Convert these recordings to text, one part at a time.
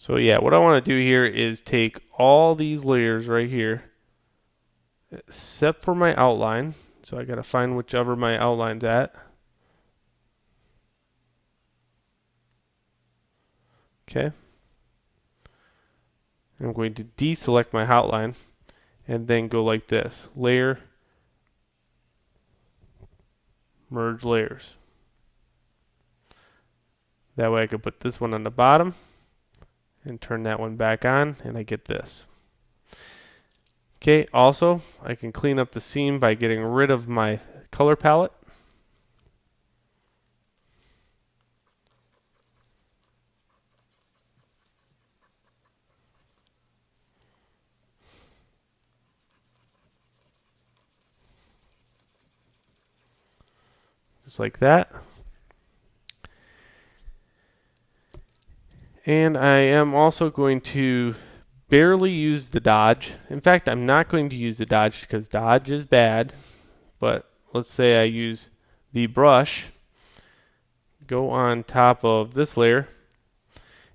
So yeah, what I want to do here is take all these layers right here, except for my outline. So I got to find whichever my outline's at. Okay. I'm going to deselect my outline and then go like this. Layer, merge layers. That way I can put this one on the bottom and turn that one back on and I get this. Okay, also I can clean up the seam by getting rid of my color palette. Just like that. And I am also going to barely use the dodge. In fact, I'm not going to use the dodge because dodge is bad. But let's say I use the brush, go on top of this layer,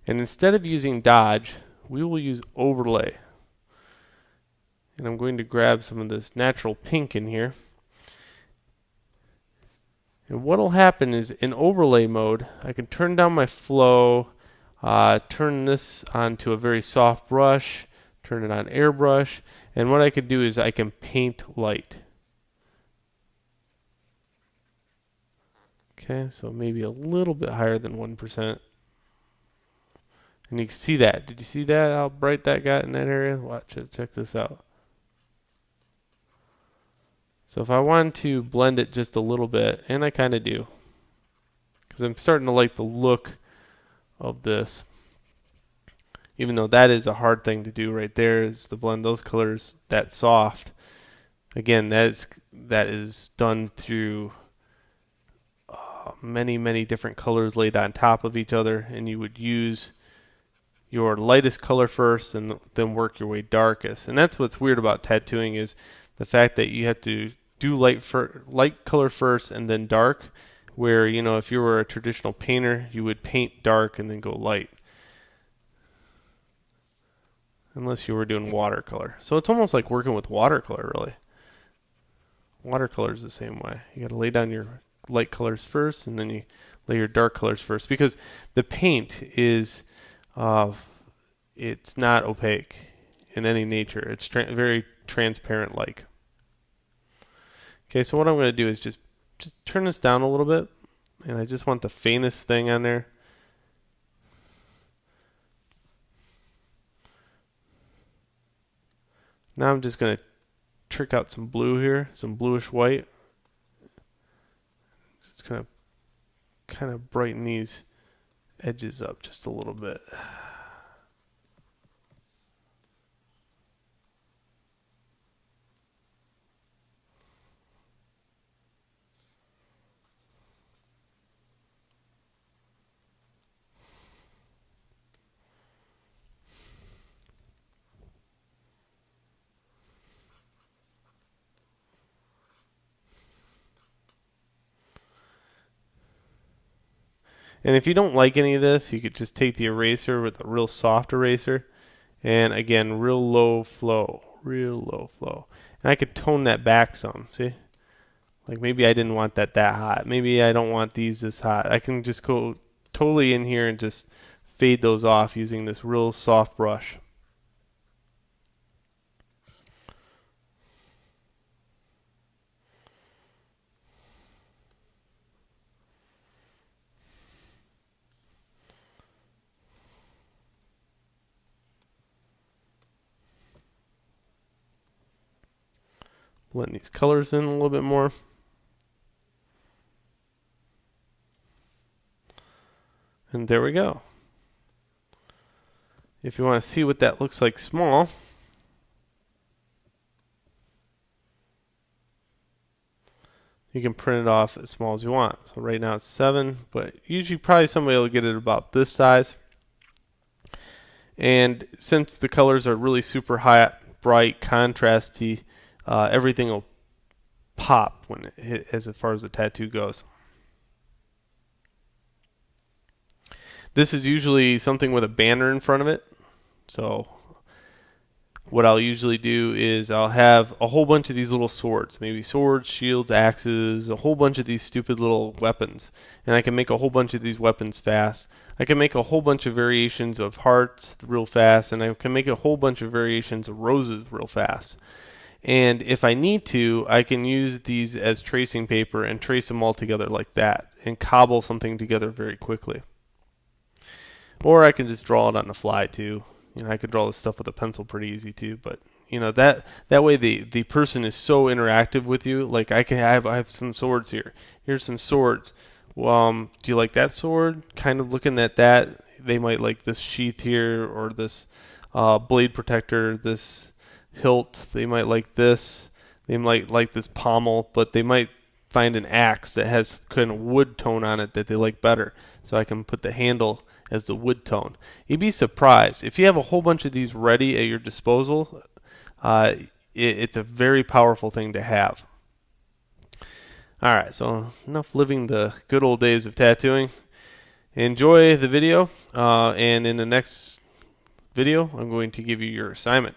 and instead of using dodge, we will use overlay. And I'm going to grab some of this natural pink in here. And what will happen is in overlay mode, I can turn down my flow, turn this onto a very soft brush, turn it on airbrush, and what I can do is I can paint light. Okay, so maybe a little bit higher than 1%. And you can see that. Did you see that? How bright that got in that area? Watch it. Check this out. So if I want to blend it just a little bit, and I kind of do, because I'm starting to like the look of this, even though that is a hard thing to do right there, is to blend those colors that soft. Again, that is done through many different colors laid on top of each other, and you would use your lightest color first and then work your way darkest. And that's what's weird about tattooing is the fact that you have to do light color first and then dark, where if you were a traditional painter, you would paint dark and then go light. Unless you were doing watercolor. So it's almost like working with watercolor, really. Watercolor is the same way. You got to lay down your light colors first and then you lay your dark colors first, because the paint is it's not opaque in any nature. It's very transparent like. Okay, so what I'm going to do is just turn this down a little bit, and I just want the faintest thing on there. Now I'm just going to trick out some blue here, some bluish white. Just going to kind of brighten these edges up just a little bit. And if you don't like any of this, you could just take the eraser with a real soft eraser, and again, real low flow. And I could tone that back some, see? Like maybe I didn't want that hot. Maybe I don't want these this hot. I can just go totally in here and just fade those off using this real soft brush. Blend these colors in a little bit more. And there we go. If you want to see what that looks like small, you can print it off as small as you want. So right now it's 7, but usually probably somebody will get it about this size. And since the colors are really super hot, bright, contrasty, everything will pop when it hit, as far as the tattoo goes. This is usually something with a banner in front of it. So what I'll usually do is I'll have a whole bunch of these little swords, maybe swords, shields, axes, a whole bunch of these stupid little weapons. And I can make a whole bunch of these weapons fast. I can make a whole bunch of variations of hearts real fast, and I can make a whole bunch of variations of roses real fast. And if I need to, I can use these as tracing paper and trace them all together like that and cobble something together very quickly. Or I can just draw it on the fly too. I could draw this stuff with a pencil pretty easy too, but that way the person is so interactive with you. Like I have some swords here. Here's some swords. Do you like that sword? Kind of looking at that, they might like this sheath here, or this blade protector, this hilt. They might like this. They might like this pommel, but they might find an axe that has kind of wood tone on it that they like better. So I can put the handle as the wood tone. You'd be surprised if you have a whole bunch of these ready at your disposal. It's a very powerful thing to have. Alright, so enough living the good old days of tattooing. Enjoy the video, and in the next video I'm going to give you your assignment.